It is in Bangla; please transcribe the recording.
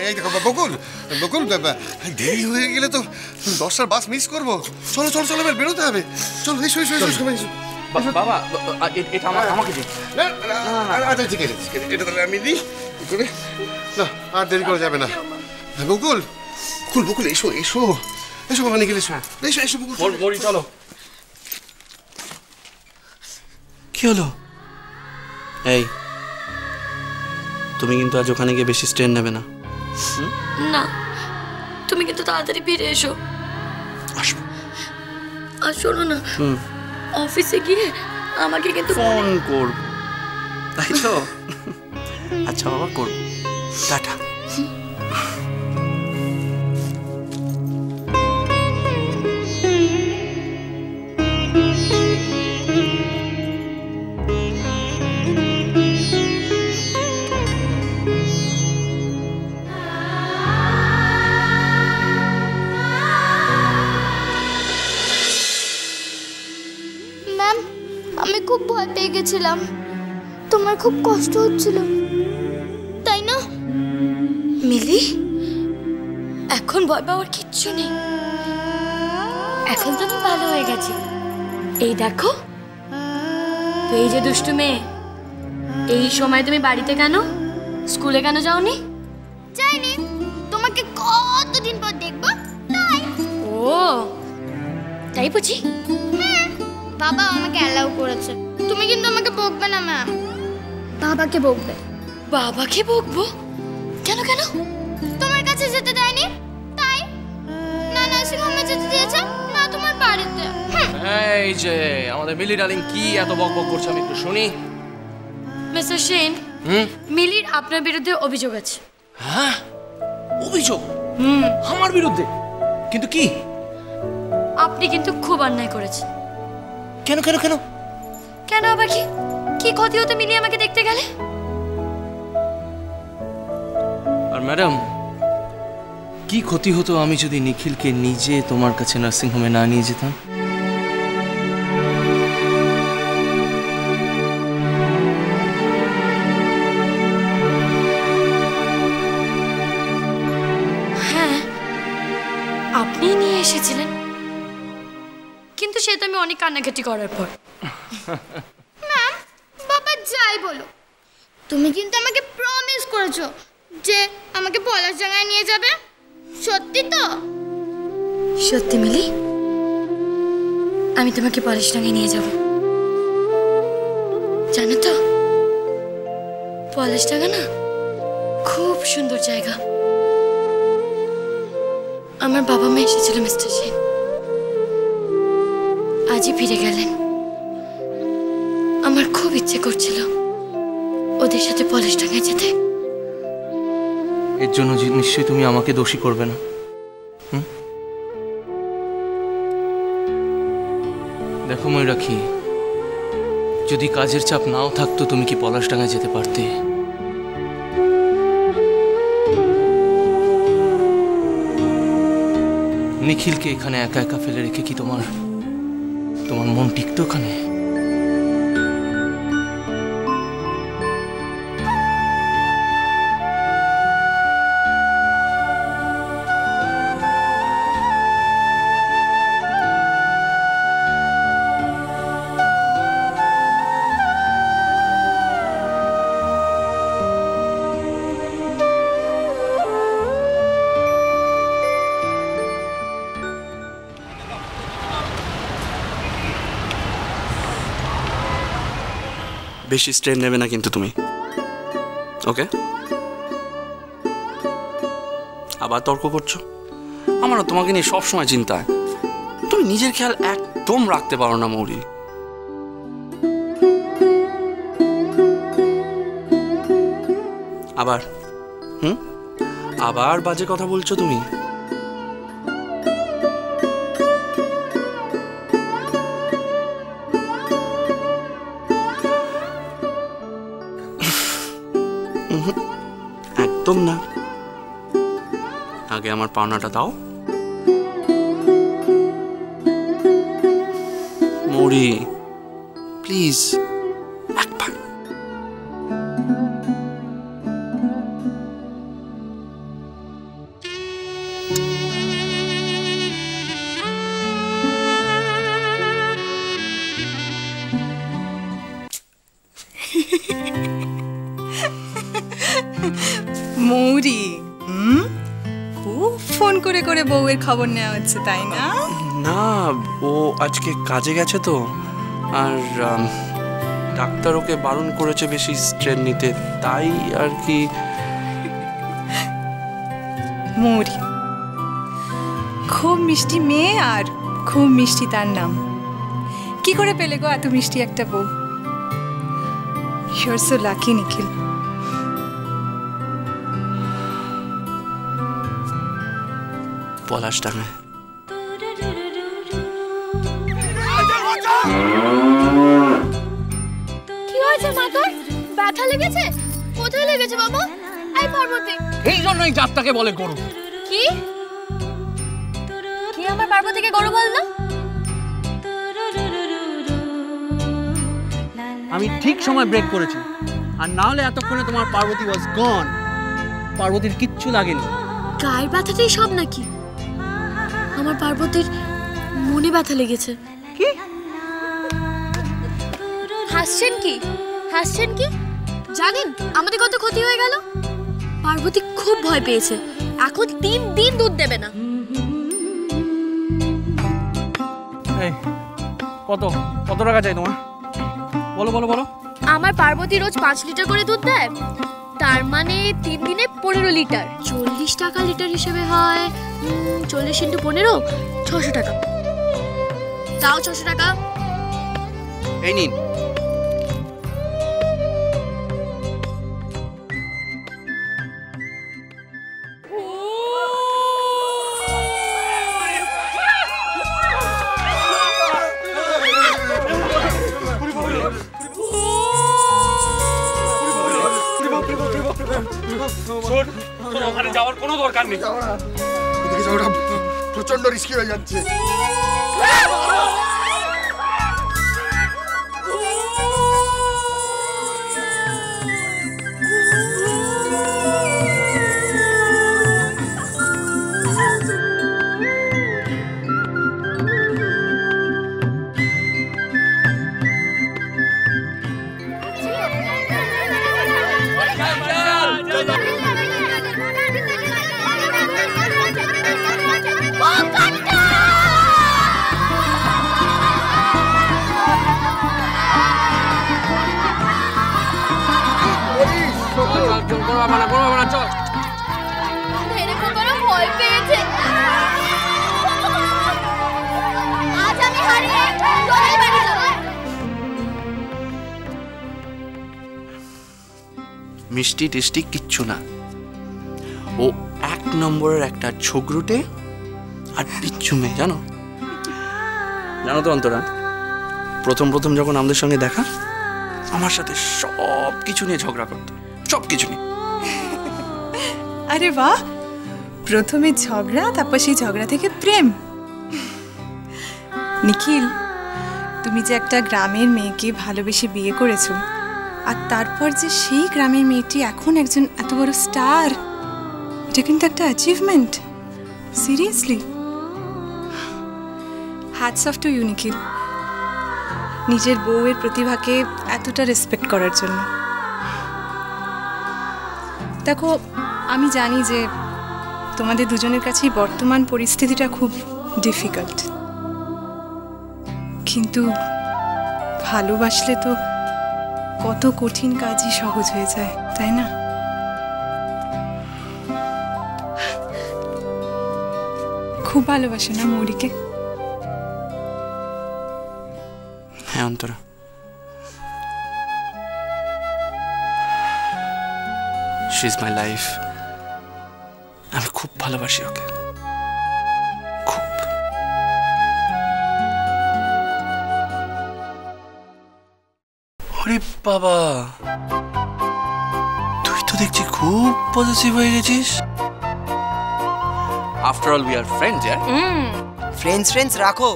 এই দেখো বকুল বকুল, দেরি হয়ে গেলে তো 10টার বাস মিস করবো। চলো চলো চলো, এবার বেরোতে হবে। চলো এসো এসো এসো সবাই এসো। বাবা এটা আমাকে দিন। না আচ্ছা ঠিক আছে, এটা তাহলে আমি দিই করে। না আর দেরি করা যাবে না। বকুল বকুল বকুল এসো এসো এসো বাবা, নিখিল এসো এসো এসো বকুল। চলো। কি হলো? এই তুমি কিন্তু আজ ওখানে গিয়ে বেশি স্ট্রেন নেবে না। না, তুমি কিন্তু তাড়াতাড়ি ফিরে এসো। আসবো। আর শোনো না, অফিসে গিয়ে আমাকে কিন্তু ফোন করব, তাই তো? আচ্ছা বাবা, করব। টাটা। আমি খুব ভয় পেয়ে গেছিলাম, তোমার খুব কষ্ট হচ্ছিল তাই না? মিলি, এখন ভয় পাওয়ার কিচ্ছু নেই, এখন তো তুমি ভালো হয়ে গেছি। এই দেখো, এই যে দুষ্টু মেয়ে, এই সময় তুমি বাড়িতে কেন, স্কুলে কেন যাওনি? যাইনি, তোমাকে কতদিন পর দেখবো তাই। ও তাই বুঝি? বাবা আমাকে অ্যালাউ করেছে। তুমি কিন্তু আমাকে বকবে না ম্যাম, বাবাকে বকবে। বাবাকে বকবো? কেন কেন? তোমার কাছে যেতে দেয়নি তাই। না নার্সিং হোমে যেতে দিয়েছে, না তোমার বাড়িতে। এই যে আমাদের মিলি ডার্লিং কি এত বকবক করছে, আমি একটু শুনি। মিস্টার সেন, মিলির আপনার বিরুদ্ধে অভিযোগ আছে। হ্যাঁ, অভিযোগ? আমার বিরুদ্ধে? কিন্তু কি? আপনি কিন্তু খুব অন্যায় করেছেন। কেন কেন কেন? কেন আবার কি? কি ক্ষতি হতো মিলি আমাকে দেখতে গেলে? আর ম্যাডাম, কি ক্ষতি হতো আমি যদি নিখিলকে নিজে তোমার কাছে নার্সিং হোমে না নিয়ে যেতাম? হ্যাঁ, আপনি নিয়ে এসেছিলেন, কিন্তু সে তো আমি অনেক কান্নাকাটি করার পর। ম্যাম, বাবা যাই বলো, তুমি কিন্তু আমাকে প্রমিস করেছো যে আমাকে পলাশডাঙ্গায় নিয়ে যাবে। সত্যি তো? সত্যি মিলি, আমি তোমাকে পলাশডাঙ্গায় নিয়ে যাব। জানো তো, পলাশডাঙ্গা না খুব সুন্দর জায়গা। আমার বাবা মা এসেছিল মিস্টার সেন, আজই ফিরে গেলেন। আমার খুব ইচ্ছে করছিল ওদের সাথে পলাশডাঙ্গায় যেতে। এর জন্য নিশ্চয়ই তুমি আমাকে দোষী করবে না? দেখো ময়ূরাক্ষী, যদি কাজের চাপ নাও থাকতো তুমি কি পলাশডাঙ্গায় যেতে পারতে? নিখিলকে এখানে একা একা ফেলে রেখে কি তোমার মন টিকতো ওখানে? বেশি স্ট্রেন নেবে না কিন্তু তুমি, ওকে? আবার তর্ক করছো? আমারও তোমাকে নিয়ে সবসময় চিন্তা। তুমি নিজের খেয়াল একদম রাখতে পারো না মৌরি। আবার আবার বাজে কথা বলছো তুমি। একদম না, আগে আমার পাওনাটা দাও। মৌরি প্লিজ একবার। মৌরি, খুব ফোন করে করে বউয়ের খবর নেওয়া হচ্ছে তাই না? না, ও আজকে কাজে গেছে তো, আর ডাক্তার ওকে বারণ করেছে বেশি স্ট্রেন নিতে, তাই আর কি। মৌরি খুব মিষ্টি মেয়ে, আর খুব মিষ্টি তার নাম। কি করে পেলে গো এত মিষ্টি একটা বউ? ইউ আর সো লাকি নিখিল। পলাশডাঙ্গায়। কি হয়েছে মা তোর? ব্যথা লেগেছে? কোথায় লেগেছে বাবা? এই পার্বতী। এই জন্যই জাতটাকে বলে গরু। কি কি আমার পার্বতীকে গরু বল না? আমি ঠিক সময় ব্রেক করেছি, আর না হলে এতক্ষণে তোমার পার্বতী ওয়াজ গন। পার্বতীর কিচ্ছু লাগেনি। গায়ের ব্যথাটাই সব নাকি? আমার পার্বতীর মনে ব্যথা লেগেছে। কি হাসছেন কি? হাসছেন কি? জানেন আমাদের কত ক্ষতি হয়ে গেল? পার্বতী খুব ভয় পেয়েছে, এখন 3 দিন দুধ দেবে না। এই কত কত টাকা চাই তোমার? বলো বলো বলো। আমার পার্বতী রোজ 5 লিটার করে দুধ দেয়, তার মানে 3 দিনে 15 লিটার। 40 টাকা লিটার হিসেবে হয় 40 × 15 600 টাকা। তাও 600 টাকা। এই নিন। ওখানে যাওয়ার কোনো দরকার নেই। ওদিকে যাওয়াটা প্রচন্ড রিস্কি হয়ে যাচ্ছে। ভয় পেয়েছে। আজ আমি হারিয়ে তোরাই বাড়ি যাব। মিষ্টি টেস্টি কিচ্ছু না, ও 1 নম্বরের একটা ঝগড়ুটে আর পিচ্ছু মেয়ে। জানো জানো তো অন্তরা, প্রথম প্রথম যখন আমাদের সঙ্গে দেখা, আমার সাথে সব কিছু নিয়ে ঝগড়া করতো, সব কিছু নিয়ে। আরে বাহ, প্রথমে ঝগড়া, তারপর সেই ঝগড়া থেকে প্রেম। নিখিল, তুমি যে একটা গ্রামের মেয়েকে ভালোবেসে বিয়ে করেছো, আর তারপর যে সেই গ্রামের মেয়েটি এখন একজন এত বড় স্টার, এটা কিন্তু একটা achievement. Seriously, hats off to you Nikhil, নিজের বউয়ের প্রতিভাকে এতটা রেসপেক্ট করার জন্য। দেখো, আমি জানি যে তোমাদের দুজনের কাছেই বর্তমান পরিস্থিতিটা খুব ডিফিকাল্ট, কিন্তু ভালোবাসলে তো কত কঠিন কাজই সহজ হয়ে যায়, তাই না? খুব ভালোবাসে না মৌরিকে? হ্যাঁ Antara, she is my life. আমি খুব ভালোবাসি ওকে, খুব। আরে বাবা, তুই তো দেখছি খুব পজিটিভ হয়ে গেছিস। After all we are friends, year. Friends রাখো,